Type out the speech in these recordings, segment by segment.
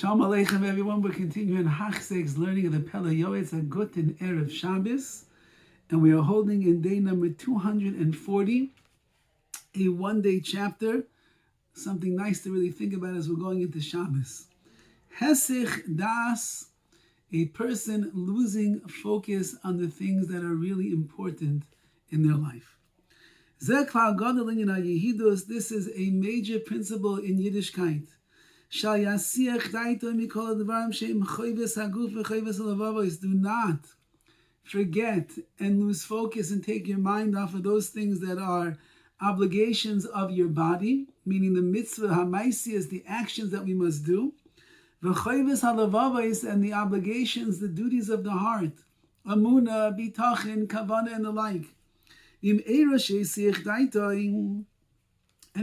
Shalom Aleichem, everyone. We're continuing Hachzeg's learning of the Pele Yoetz and Guten Erev Shabbos, and we are holding in day number 240, a one-day chapter, something nice to really think about as we're going into Shabbos. Hesich das, a person losing focus on the things that are really important in their life. This is a major principle in Yiddishkeit. Do not forget and lose focus and take your mind off of those things that are obligations of your body, meaning the mitzvah hamaisi is the actions that we must do, and the obligations, the duties of the heart, amuna, bitachin, kavana, and the like. And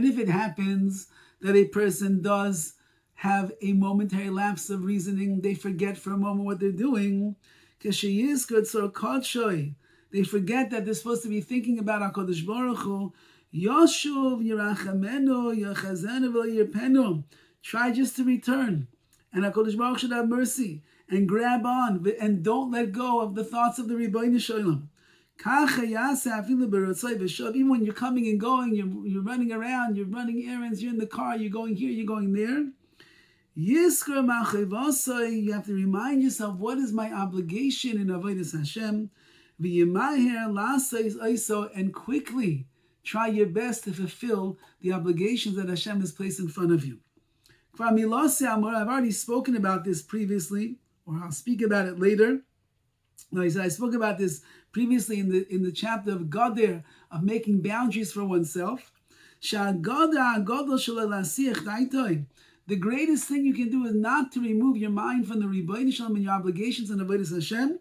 if it happens that a person does have a momentary lapse of reasoning, they forget for a moment what they're doing, they forget that they're supposed to be thinking about HaKadosh Baruch Hu, Yoshuv Yerachamenu Yachazenu V'Yirpenu. Try just to return, and HaKadosh Baruch Hu should have mercy, and grab on, and don't let go of the thoughts of the Rebbeinu Shalom. Even when you're coming and going, you're running around, you're running errands, you're in the car, you're going here, you're going there. You have to remind yourself, what is my obligation in Avodas Hashem? And quickly try your best to fulfill the obligations that Hashem has placed in front of you. I've already spoken about this previously, or I'll speak about it later. No, he said I spoke about this previously in the chapter of Gader, of making boundaries for oneself. The greatest thing you can do is not to remove your mind from the Rebbeinu Shalom and your obligations and Avodas Hashem.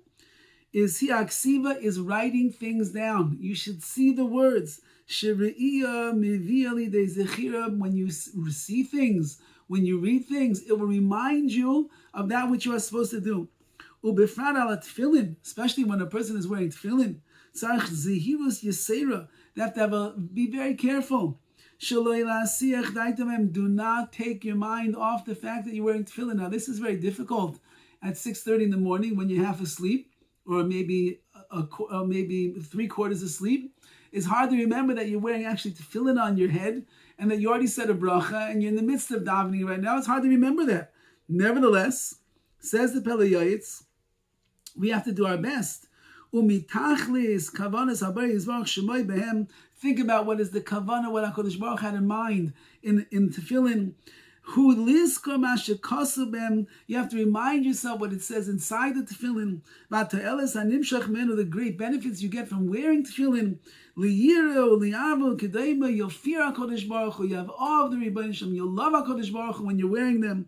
Is writing things down. You should see the words. When you see things, when you read things, it will remind you of that which you are supposed to do. Especially when a person is wearing tefillin, they have to be very careful. Do not take your mind off the fact that you're wearing tefillin. Now, this is very difficult at 6:30 in the morning when you're half asleep, or maybe three quarters asleep. It's hard to remember that you're wearing actually tefillin on your head, and that you already said a bracha, and you're in the midst of davening right now. It's hard to remember that. Nevertheless, says the Pele Yoetz, we have to do our best. Think about what is the kavanah, what HaKadosh Baruch had in mind in tefillin. You have to remind yourself what it says inside the tefillin. The great benefits you get from wearing tefillin. You'll fear HaKadosh Baruch Hu. You have awe of the Rebbeinu Shalom. You'll love HaKadosh Baruch Hu when you're wearing them.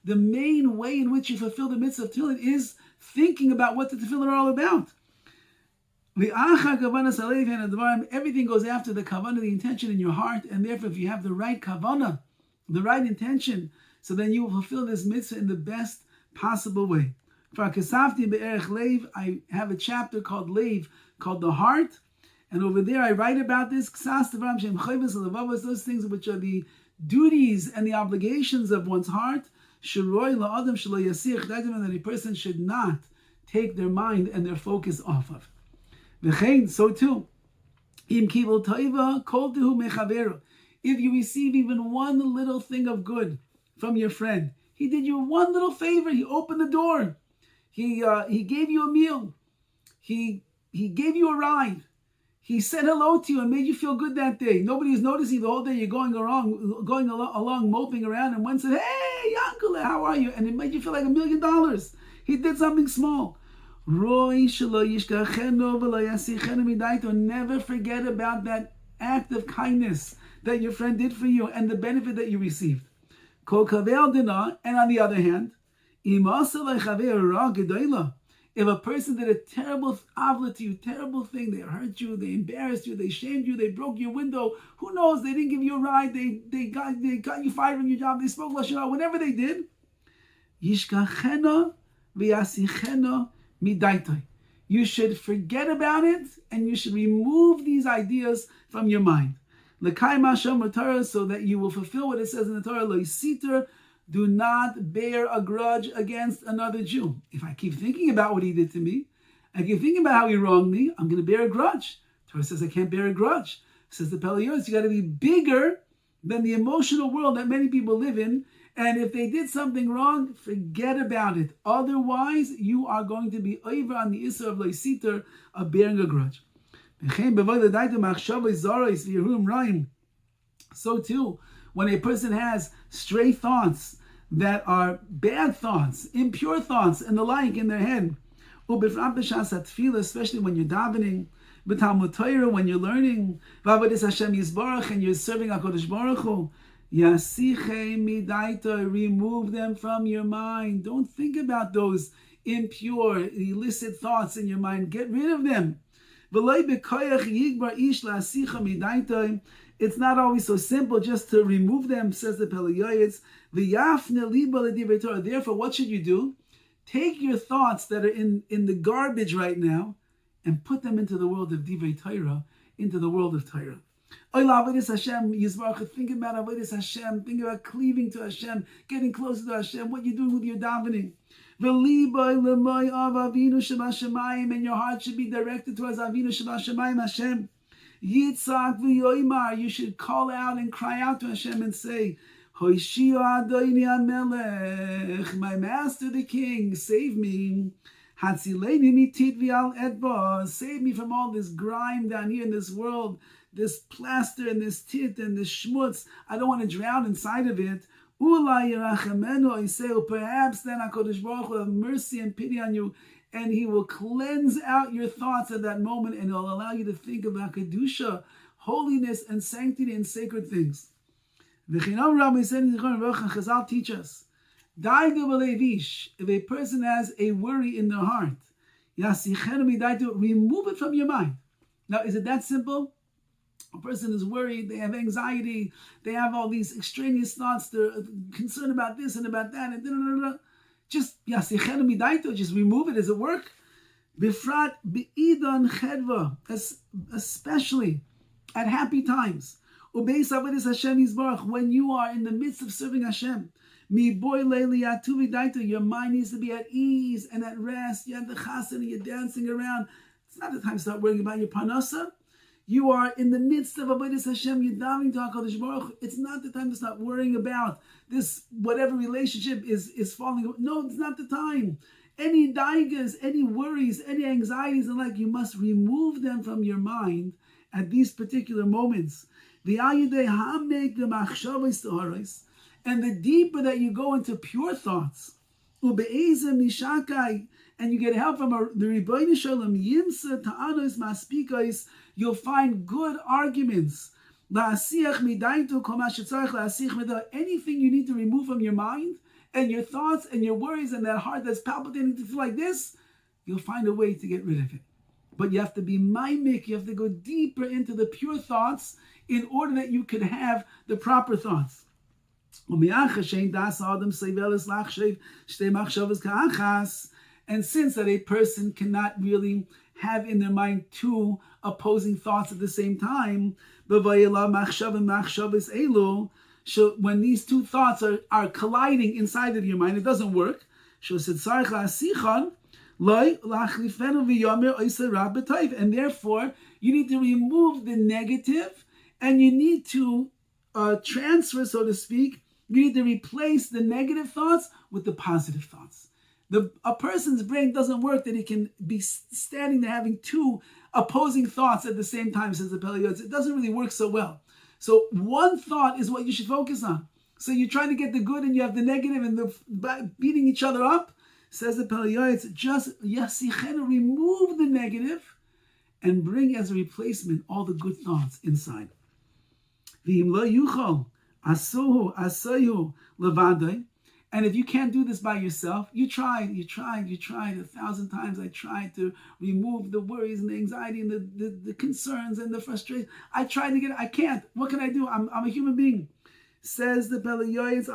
The main way in which you fulfill the mitzvah of tefillin is thinking about what the tefillin are all about. Everything goes after the kavanah, the intention in your heart, and therefore if you have the right kavanah, the right intention, so then you will fulfill this mitzvah in the best possible way. I have a chapter called Leiv, called the heart, and over there I write about this, those things which are the duties and the obligations of one's heart, that a person should not take their mind and their focus off of. So too, if you receive even one little thing of good from your friend, he did you one little favor, he opened the door, he gave you a meal, he gave you a ride, he said hello to you and made you feel good that day. Nobody is noticing the whole day you're going along moping around, and one said, "Hey, Yankele, how are you?" And it made you feel like $1 million. He did something small. Never forget about that act of kindness that your friend did for you and the benefit that you received. And on the other hand, if a person did a terrible avla to you, terrible thing, they hurt you, they embarrassed you, they shamed you, they broke your window, who knows, they didn't give you a ride, they got you fired from your job, they spoke lashon hara, whatever they did, yishkachena v'yasichena midaitai. You should forget about it, and you should remove these ideas from your mind. L'kai masham Torah, so that you will fulfill what it says in the Torah. Lo yisiter, do not bear a grudge against another Jew. If I keep thinking about what he did to me, I keep thinking about how he wronged me, I'm going to bear a grudge. Torah says I can't bear a grudge. Says the Pele Yoetz, you got to be bigger than the emotional world that many people live in. And if they did something wrong, forget about it. Otherwise, you are going to be over on the issur of leisiter, of bearing a grudge. So too, when a person has stray thoughts that are bad thoughts, impure thoughts, and the like in their head, especially when you're davening, B'Talmud Torah, when you're learning, V'avodas Hashem Yisbarach, and you're serving HaKadosh Baruch Hu, Yasichei midaito, remove them from your mind. Don't think about those impure, illicit thoughts in your mind. Get rid of them. It's not always so simple just to remove them, says the Pele Yoetz. Therefore, what should you do? Take your thoughts that are in the garbage right now and put them into the world of Divrei Torah, into the world of Torah. Think about Avodas Hashem. Think about cleaving to Hashem, getting closer to Hashem, what you're doing with your davening. And your heart should be directed towards Avinu Shabashamayim Hashem. Yitzhak v'yoimar, you should call out and cry out to Hashem and say, Hoshio Adoni HaMelech, my master the king, save me. Hatzileni mitit v'al etba, save me from all this grime down here in this world, this plaster and this tit and this schmutz. I don't want to drown inside of it. Ulai yerachamenu iseu, perhaps then HaKadosh Baruch Hu will have mercy and pity on you, and He will cleanse out your thoughts at that moment, and He'll allow you to think about kedusha, holiness and sanctity and sacred things. V'chinam Rabbi said in Chazal teach us, if a person has a worry in their heart, remove it from your mind. Now, is it that simple? A person is worried, they have anxiety, they have all these extraneous thoughts, they're concerned about this and about that, and just remove it. Does it work? Bifrat be'idan chedva, especially at happy times. Ubeis avodas Hashem Yisbarach, when you are in the midst of serving Hashem. Your mind needs to be at ease and at rest. You have the chassan and you're dancing around. It's not the time to start worrying about your parnasa. You are in the midst of avodas Hashem. You're davening to HaKadosh Baruch Hu. It's not the time to start worrying about this, whatever relationship is falling. No, it's not the time. Any daigas, any worries, any anxieties and like, you must remove them from your mind at these particular moments. And the deeper that you go into pure thoughts, and you get help from the Rebbeinu Shalom, you'll find good arguments. Anything you need to remove from your mind, and your thoughts, and your worries, and that heart that's palpitating to feel like this, you'll find a way to get rid of it. But you have to be maimik, you have to go deeper into the pure thoughts in order that you can have the proper thoughts. And since that a person cannot really have in their mind two opposing thoughts at the same time, so when these two thoughts are colliding inside of your mind, it doesn't work. And therefore, you need to remove the negative, and you need to transfer, so to speak. You need to replace the negative thoughts with the positive thoughts. A person's brain doesn't work that he can be standing there having two opposing thoughts at the same time, says the Pele Yoetz. It doesn't really work so well. So one thought is what you should focus on. So you're trying to get the good and you have the negative and the beating each other up, says the Pele Yoetz. Just remove the negative and bring as a replacement all the good thoughts inside. And if you can't do this by yourself, you tried 1,000 times. I tried to remove the worries and the anxiety and the concerns and the frustration. I tried to get it. I can't. What can I do? I'm a human being. Says the Pele Yoetz,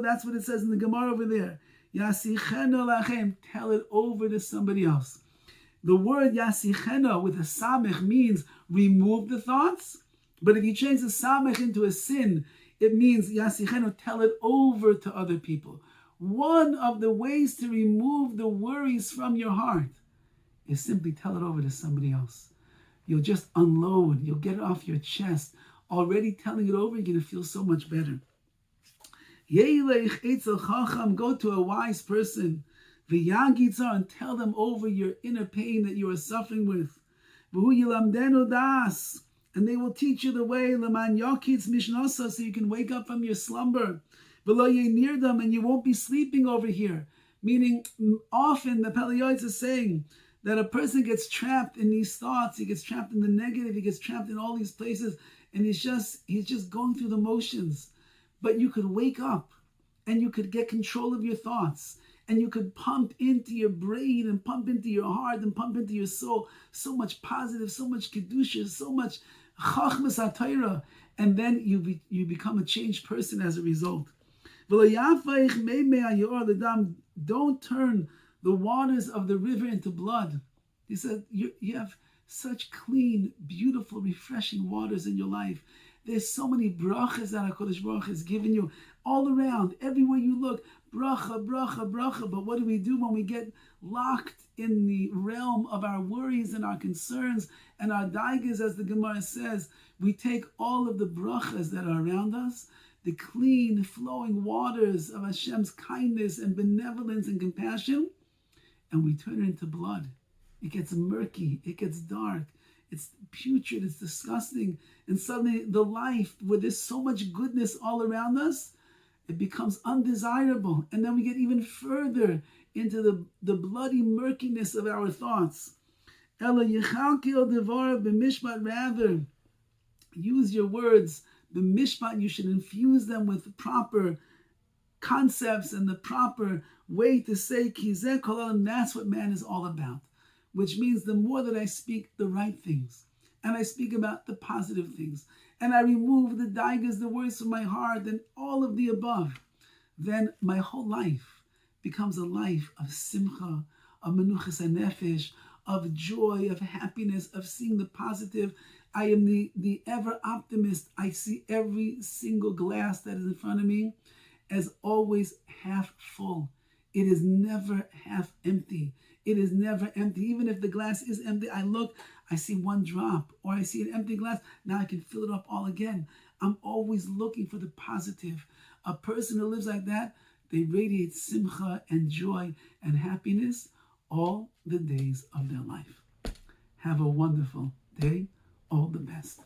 that's what it says in the Gemara over there. Tell it over to somebody else. The word yasichena with a samich means remove the thoughts But if you change the samech into a sin, it means yasichenu, tell it over to other people. One of the ways to remove the worries from your heart is simply tell it over to somebody else. You'll just unload. You'll get it off your chest. Already telling it over, you're going to feel so much better. Go to a wise person and tell them over your inner pain that you are suffering with. And they will teach you the way, so you can wake up from your slumber. Near them, and you won't be sleeping over here. Meaning, often the Pele Yoetz is saying that a person gets trapped in these thoughts, he gets trapped in the negative, he gets trapped in all these places, and he's just going through the motions. But you could wake up, and you could get control of your thoughts, and you could pump into your brain, and pump into your heart, and pump into your soul so much positive, so much kedusha, so much chachmas HaTorah, and then you become a changed person as a result. Don't turn the waters of the river into blood. He said, you have such clean, beautiful, refreshing waters in your life. There's so many brachas that HaKadosh Baruch has given you all around. Everywhere you look, bracha, bracha, bracha. But what do we do when we get locked in the realm of our worries and our concerns and our daigas, as the Gemara says? We take all of the brachas that are around us, the clean, flowing waters of Hashem's kindness and benevolence and compassion, and we turn it into blood. It gets murky, it gets dark, it's putrid, it's disgusting, and suddenly the life where there's so much goodness all around us, it becomes undesirable, and then we get even further into the bloody murkiness of our thoughts. Rather, use your words. The mishpat, you should infuse them with proper concepts and the proper way to say kizeh kol olam. That's what man is all about. Which means the more that I speak the right things, and I speak about the positive things, and I remove the daigas, the words from my heart, and all of the above, then my whole life becomes a life of simcha, of menuchas hanefesh, of joy, of happiness, of seeing the positive. I am the ever optimist. I see every single glass that is in front of me as always half full. It is never half empty. It is never empty. Even if the glass is empty, I look, I see one drop, or I see an empty glass. Now I can fill it up all again. I'm always looking for the positive. A person who lives like that, they radiate simcha and joy and happiness all the days of their life. Have a wonderful day. All the best.